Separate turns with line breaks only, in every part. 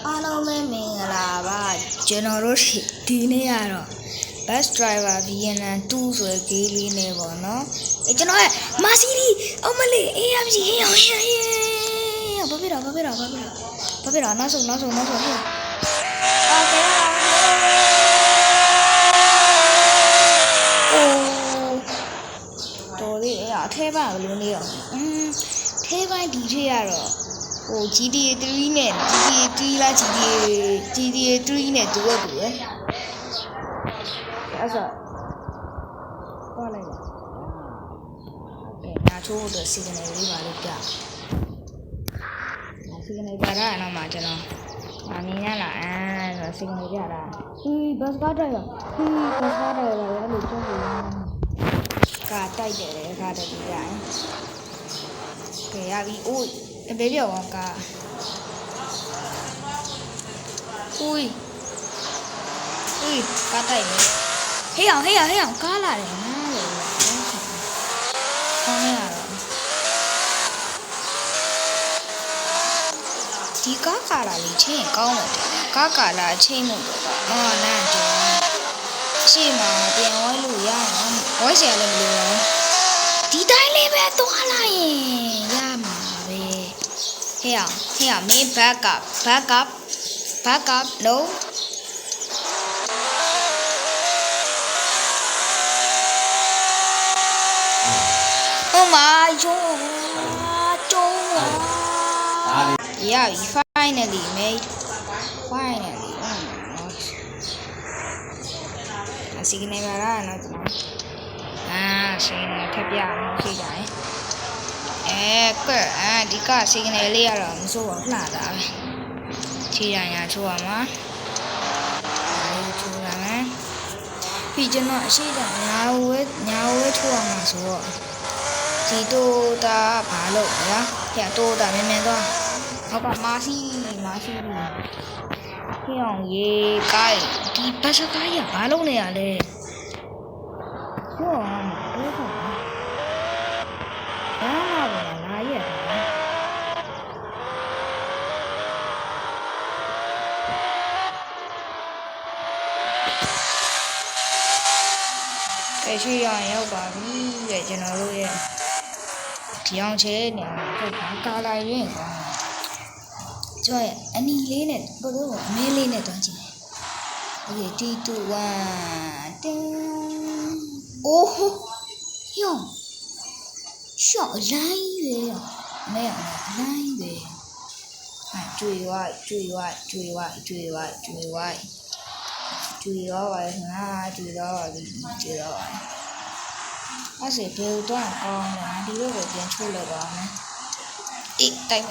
အားလုံးပဲမင်္ဂလာပါကျွန်တော်တို့ဒီနေ့ကတော့ Bus Driver Vietnam 2ဆိုတဲ့ game လေးနဲ့ပေါ့နော်ကျွန်တော်ရဲ့မာစီဒီအမလေးအေးရပြီဟေးဘာဖြစ်တော့နောက်ဆုံးဟေးโอเคတော်လေးအထဲပါဘယ်လိုနေရောထဲပိုင်းဒီထဲရတော့ဟို GTA 3နဲ့ GTA 3လား GTA 3နဲ့တူတော့တူပဲအဲ့ဆိုသွားလိုက်ပါငါချိုးတော့စီကနေလေးပါလို့ပြစီကနေပြတာတော့မှကျွန်တော်မြင်ရလားဆိုစီကနေပြတာဘတ်ကားတိုက်ရအဲ့လိုကျုံးနေတာကာတိုက်တယ်လေကာတိုက်ကြရင်ကဲရပြီအိုးအဘေးပြောင်းကာဦးကာတိုက်နေဟေးအောင်ကားလာတယ်နားလေခေါင်းရတော့ဒီကားလာလေးချင်းကောင်းတယ်ကားလာချင်းမို့တော့လမ်းကျော်ရှေ့မှာပြန်ဝဲလို့ရအောင်ဝဲเสียလည်းမလို့တော့ဒီတိုင်းလေးပဲသွားလိုက်ရင်ရမှာပဲဟေးအောင်မင်း back up no oh my god yeah finally mate finallyစီကနေပါလားနော်ကျွန်တော်စီကနေထပ်ပြအောင်ရှိကြတယ်ဒီကစီကနေလေးရတော့မစိုးဘူးလှတာပဲခြေရညာချိုးရမှာချိုးရမယ်ပြီးကျွန်တော်အရှိကညာဝဲချိုးရမှာဆိုတော့ဒီတို့တာဘာလို့လဲဟဲ့တို့တာမြင်တော့ဟောကမာစီဟေးအောင်ရေကိုင်းဒီဘတ်စကားရဘာလုပ်နေရလဲဟောတော့ဘာလာရရှိရရောက်ပါပြီတဲ့ကျွန်တော်တို့ရဲ့ဒီအောင်ချဲနေဟုတ်ပါကာလာရင်ကွာကျွန်တော်ရဲ့အနီလေးနဲ့ဘို့ဘို့အမဲလေးနဲ့တွန်းကြည့်โอเค3 2 1တင်းအိုးယောရှော့လိုင်းရမဲလိုင်းရကျွေဝိုက်ပါငါကျွေတော့ပါပြီအဲ့စေဘယ်တော့ကောင်းလဲဒီလိုကိုပြန်ချိုးလိုက်ပါမယ်အေးတိုက်မ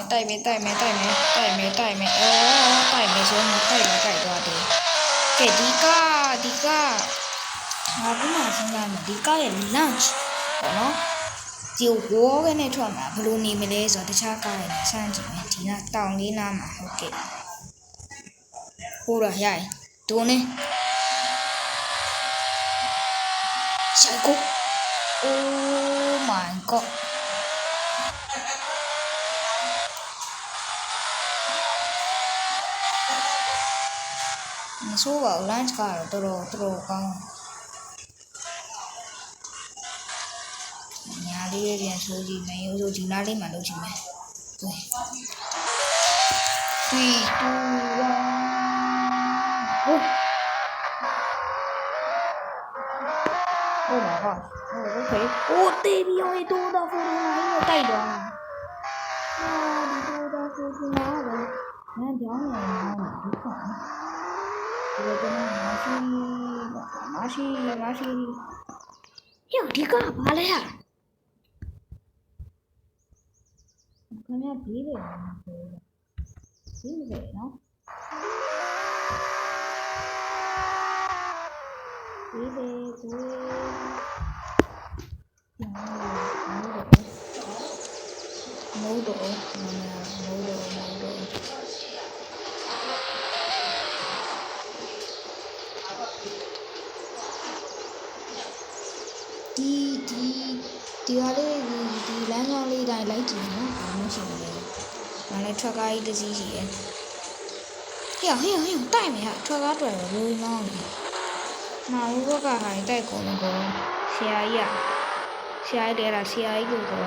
ယ်ဆိုရင်တိုက်သွားတယ်ကဲဒီကငါကမှစဉ်းစားနေဒီကရဲ့ lunch ပေါ့နော်ဒီဝေါ်ကနေထွက်မှာဘယ်လိုနေမလဲဆိုတော့တခြားကားတွေစမ်းကြည့်မယ်ဒီကတောင်လေးနားမှာဟုတ်ကဲ့ဟိုတော့ရိုက်ဒုံနေဆိုင်ကို oh my godဆိုးပါ lunch ကတော့တော်တော်ကောင်းညာလေးပြန်ဆိုးကြည့်မယ်ရိုးဆိုဒီနားလေးမှာလုပ်ကြည့်မယ်3 2 1 oh my god okay အိုးတေးပြီးအောင်တိုးတော့ဖိုးနေတိုက်တော့ဒီတိုးတော့ဖိုးနေတာပဲငါကြောင်းနေမှာဒီကောဒီလိုကျွန်တော်မရှိယောဒီကဘာလဲဟာခင်ဗျာဒီလေဒီလေနော်ဒီလေမိုးတော့ဒီဟာလေးဒီလမ်းကြောင်းလေးတိုင်းလိုက်ကြည့်နော်ဘာမှရှိမလဲ။ဒါလည်း truck ကားကြီးတစ်စီးရှိတယ်嘿，带没呀？ထွက်ကားတွေ့တယ်ဘူးမောင်းနေ။မာဘူးဘက်ကဟာတိုက်ကုန်တော့ဆရာကြီးတဲ့လားဆရာကြီးကိုကော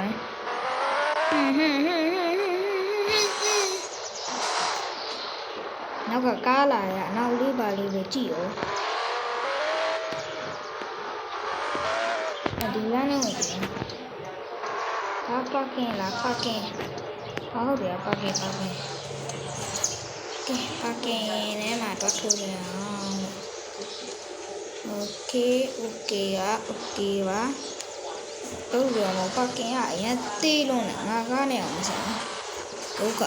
နောက်ကကားလာရနောက်လေးပါလေးပဲကြည့်ရောဒီလမ်းနဲ့ဝင်တယ်ဒါပါကင်လားပါကင်ဟုတ်တယ်ပါကင်ကဲပါကင်နဲ့မှာတော့ထိုးရအောင်โอเคပါတော့ရမပါကင်ကအရင်သေးလုံးနဲ့ငါကားနဲ့အောင်စမ်းဒုက္ခ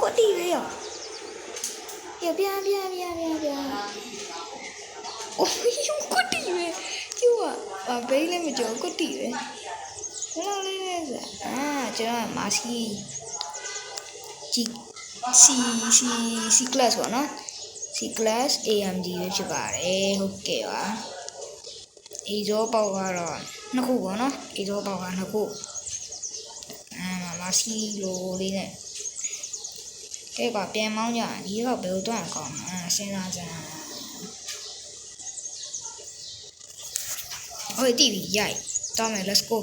ကိုတီးရောပြန်အိုးကိုတီးပဲကျူอ่ะဘေးလည်းမကြောကိုတီးပဲဘယ်လိုလဲကျွန်တော်မာစီC class ပေါ့နော် C class AMG ပဲဖြစ်ပါတယ်ဟုတ်ကဲ့ပါအေဇောပေါက်ကတော့နှစ်ခုပေါ့နော်အေဇောပေါက်ကနှစ်ခုမာစီလိုလေးနဲ့ကဲကွာပြန်မောင်းကြဒီတော့ဘယ်လိုတွန်းအောင်စဉ်းစားကြဟုတ်တီးပြီရိုက်တောင်းမယ် let's go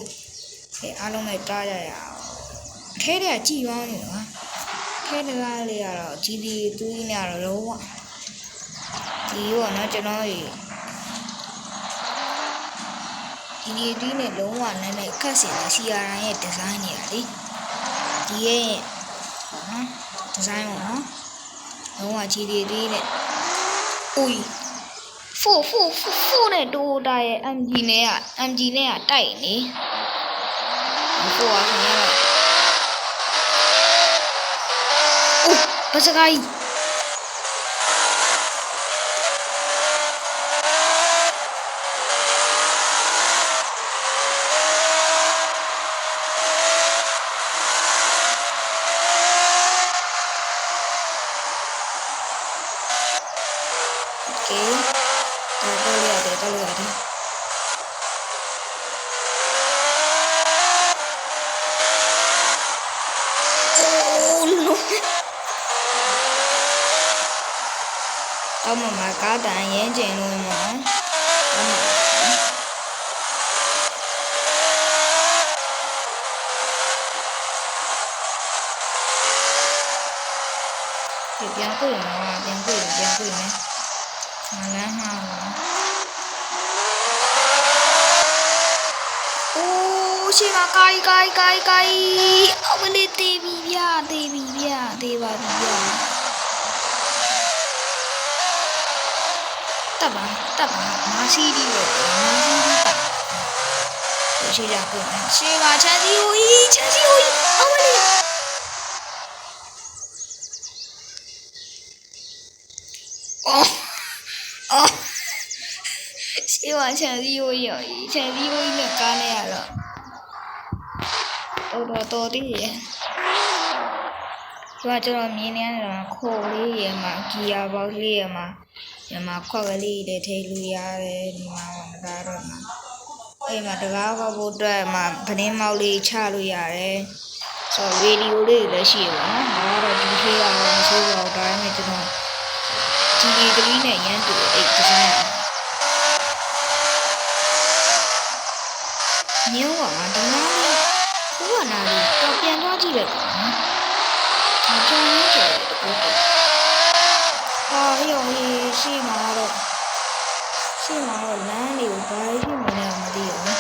ကဲအားလုံးပဲတားကြရအောင်အထဲထဲကကြည်ပေါင်းနေနော်ခဲတကားလေးကတော့ GD 2နဲ့ကတော့လုံးဝဒီပေါ့နော်ကျွန်တော်GD 2နဲ့လုံးဝနည်းနည်းခက်စင်တဲ့ CRI ရဲ့ design နေရလေဒီရဲ့နော် design ပေါ့နော်လုံးဝ GD 2နဲ့อุ้ย4နဲ့တိုတာရဲ့ MG နဲ့ကတိုက်နေ4อ่ะခင်ဗျာဘာစကားကြီးတော်ရတယ်အောက်မှာကားတန်ရင်းကျင်လို့မှာပြန်တွေ့မယ်ငါလမ်းမှာရှိမှာကိုင်အမလေးတေးပြီဗျာတေးပါပြီဗျာတပ်ပါမာစီဒီရောရှိရကုန်ရှေးပါချန်စီဟိုကြီးအမလေးအော်ရှေးပါချန်စီဟိုကြီးနဲ့ကားနေရတော့တော်တည်ရကျွန်တော်မြင်နေရတာခိုးလေးရမှာဂီယာဘောက်လေးရမှာခွက်ကလေးတွေထိလို့ရတယ်ဒီမှာကတော့အဲ့မှာတကားဘောက်ဖို့အတွက်မှာဗနင်းမောက်လေးချလို့ရတယ်ဆိုတော့ရေဒီယိုလေးလည်းရှိရပါတော့ဒါကတော့ဒီခေတ်ကတော့မဆိုးတော့ဒါပေမဲ့ကျွန်တော်GD3 နဲ့ရမ်းတူအဲ့ဒီဇိုင်းမျိုးပါဒီနားလေးဘုရားနားလေးတော့ပြန်သွားကြည့်လိုက်ပါနော်ကျွန်တော်ကြောက်ရုံရှိမှာတော့လမ်းလေးကိုဘာဖြစ်မလဲမသိဘူး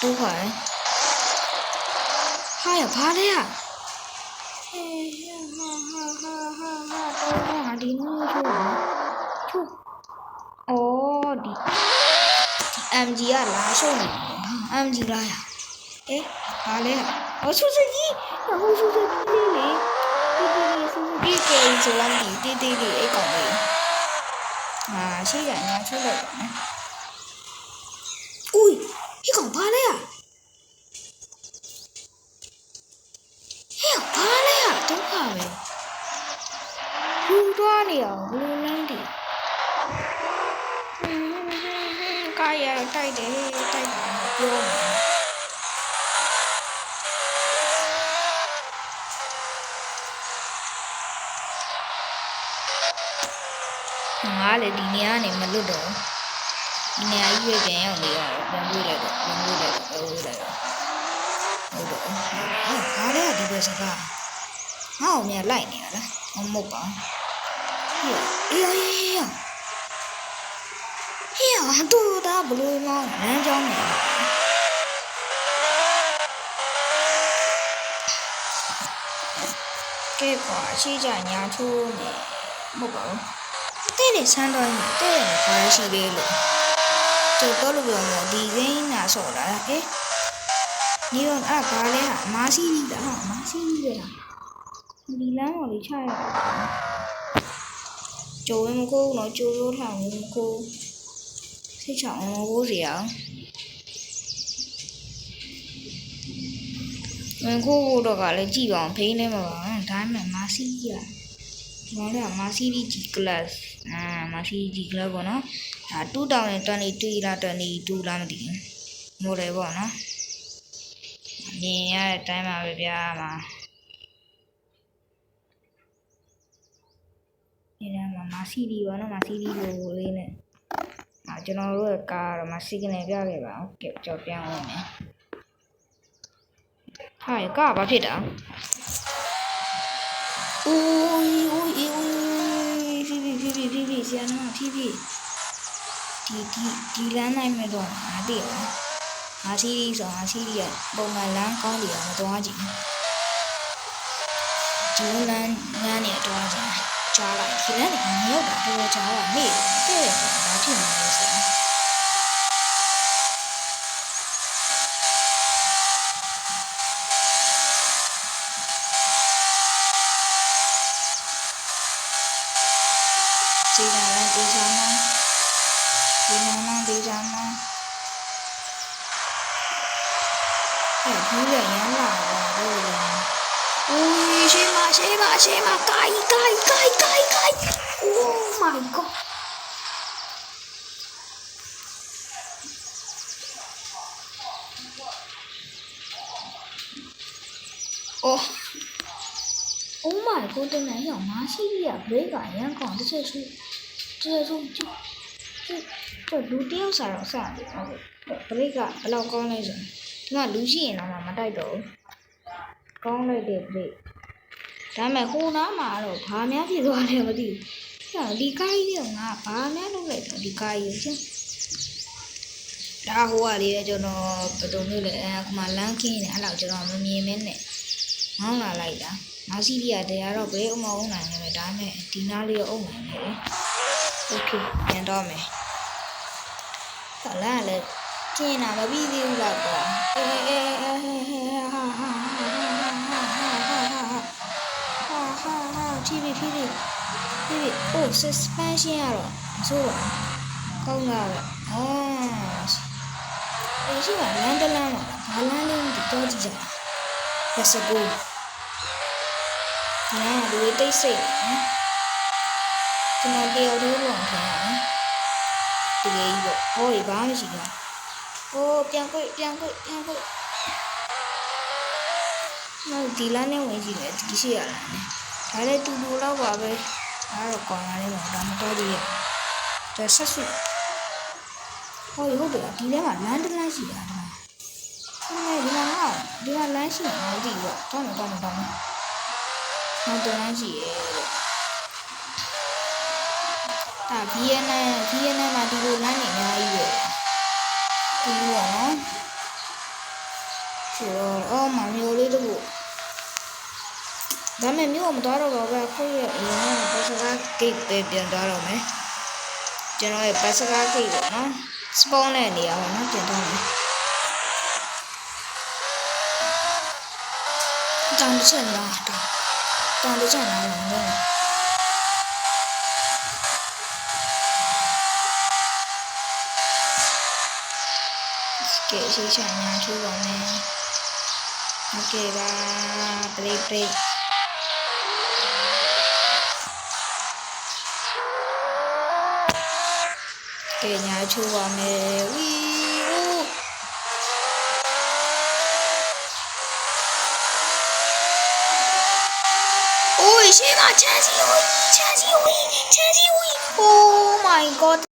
ဒုက္ခဟာရဘာလဲဟာတော့ဒီနူးချိုးအော်ဒီ MG ကလာရှုံးနေ MG လာရဘာလဲဆူဇူကီလေးလေဆူဇူကီကဲဆိုလာတီးလေးအဲ့ကောင်လေးရှိရညာချိုးလိုက်ပါမယ်อุ้ยဒီကောင်ဘာလဲဒုက္ခပဲလူသွားနေအောင်ဘလူးလန်းတီကားရတိုက်တယ်ပြောမယ် ငါလည်းဒီနေရာကနေမလွတ်တော့ဒီနေရာကြီးပဲပြန်ရောက်နေရတယ်ပြန်ပြေးလိုက်တော့ပြန်ပြေးလိုက်တော့ဟုတ်တော့ဘာလဲဒီဘက်စကားငါ့ကိုမြန်လိုက်နေရလားမဟုတ်ပါအေးတူတာဘလို့မောင်းလမ်းကြောင်းနေကဲပါရှိကြညာချိုးနေမဟုတ်ပါဘူးတဲ့နေဆန်းတော့တဲ့နေဘာရှိသေးလို့ကျတော့လို့ပြောတော့ဒီကိန်းနာဆော့လာအေးဒီတော့အဲ့ဘာလဲဟာမာစီးကြီးတာဟာမာစီးကြီးပဲလားဒီလမ်းပေါ်လေးချရတာကျိုးမကိုတော့ကျိုးရိုးထောင်မကိုစိတ်ချအောင်မကိုစီအောင်မကိုတော့ကလည်းကြည့်ပါအောင်ဖိနေမှာပါဒါမှမဟုတ်မာစီးကြီးอ่ะဒီမှာလည်းမာစီးကြီး G class မာစီးကြီး class ပေါ့နော်ဒါ2022လား22လားမသိဘူးမိုးတယ်ပေါ့နော်မြင်ရတဲ့အတိုင်းပါပဲဗျာမှာဒီထဲမှာမာစီးကြီးပေါ့နော်မာစီးကြီးလိုလေးနဲ့ကျွန်တော်တို့ကားတော့မာစီးကနေပြခဲ့ပါအောင်ကဲကြောက်ပြန်ဝင်မယ်ဟာကားဘာဖြစ်တာအိုးဖြည်းဆရာနာဖြည်းဒီလမ်းနိုင်မဲ့တော့မသိဘူးမာစီးကြီးဆိုမာစီးကြီးကပုံမှန်လမ်းကောင်းတယ်မသွားကြည့်ဒီလမ်းနေတော့ကြားလိုက်ဒီလမ်းကမြောက်တာတော့ကြားတာမေ့တဲ့ဘာဖြစ်နေလဲဆိုဒီလမ်းတေးချာမဒီလမ်းတေးချာမဘူးလေရမ်းလာတော့လေဦးရှေးမကိုင် Oh my god Oh my god တနေ့ရောက်မရှိရ break ကရမ်းကောင်းတစ်ချက်ဆိုကျလူတယောက်စားတော့စားတယ်ဟုတ် break ကဘယ်လောက်ကောင်းလဲဆိုဒီမှာလူရှိရင်တော့မတိုက်တော့ဘူးကောင်းလိုက်တဲ့ break ဒါပေမဲ့ဟိုနားမှာတော့ဘာများဖြစ်သွားလဲမသိဘူးဒီကားကြီးကငါဘာများလုပ်လိုက်တော့ဒီကားကြီးချင်းဒါဟိုကလေးကျွန်တော်ဘယ်လိုမျိုးလဲအခုမှလမ်းခင်းနေအဲ့လောက်ကျွန်တော်မမြင်မင်းနဲ့ငေါင်းလာလိုက်တာနောက်စီးပြတရားတော့ဘယ်အမအောင်နိုင်လဲဒါပေမဲ့ဒီနားလေးတော့အုံနိုင်တယ်โอเคပြန်တော့မယ်ဟလာလေကျင်းတာမပြီးသေးဘူးလားကွာဖြည်းအိုး suspension ရတော့ဆိုးပါကောင်းတာပဲရှိပါလမ်းတလမ်းပါဘာလမ်းလေးတော့ကြည့်ကြပါ Let's go ဒီကလူတိတ်ဆိတ်နော်ကျွန်တော်တယောက်တည်းလောက်ထိုင်ရတယ်ဒီလေးပေါ့ဟောဘာမှမရှိဘူးပြန်ကွနောက်ဒီလမ်းနဲ့ဝင်ကြည့်မယ်ဒီရှိရလားဒါလည်းတူလောက်ပါပဲအဲ့တော့ကောင်းလာတယ်တော့ဒါမတော်သေးရဒါဆက်စုဟုတ်တယ်ဒီထဲမှာလမ်းတစ်လမ်းရှိတာဒါဒီမှာလမ်းရှိတာမသိဘူးတော့နောက်တစ်လမ်းရှိရဲ့ဒါ VN မှာဒီလိုလမ်းနေအများကြီးပဲဒီလိုပေါ့နော်ဆိုတော့မမျိုးလေးတခုဒါမဲ့မျိုးမတော်တော့ပဲခုရဲ့အရင်ကပတ်စကားဂိတ်ပဲပြန်သွားတော့မယ်ကျွန်တော်ရဲ့ပတ်စကားဂိတ်ပေါ့နော်စပွန်တဲ့နေရာပေါ့နော်ပြန်သွားမယ်တောင်းချက်လားတောင်းချက်လားနော်ကဲရှိချင်ညာထူပါမယ်โอเคပါပရိကဲညာထူပါမယ်ဝီအိုးရှေ့မှာချမ်းစီဝီ Oh my god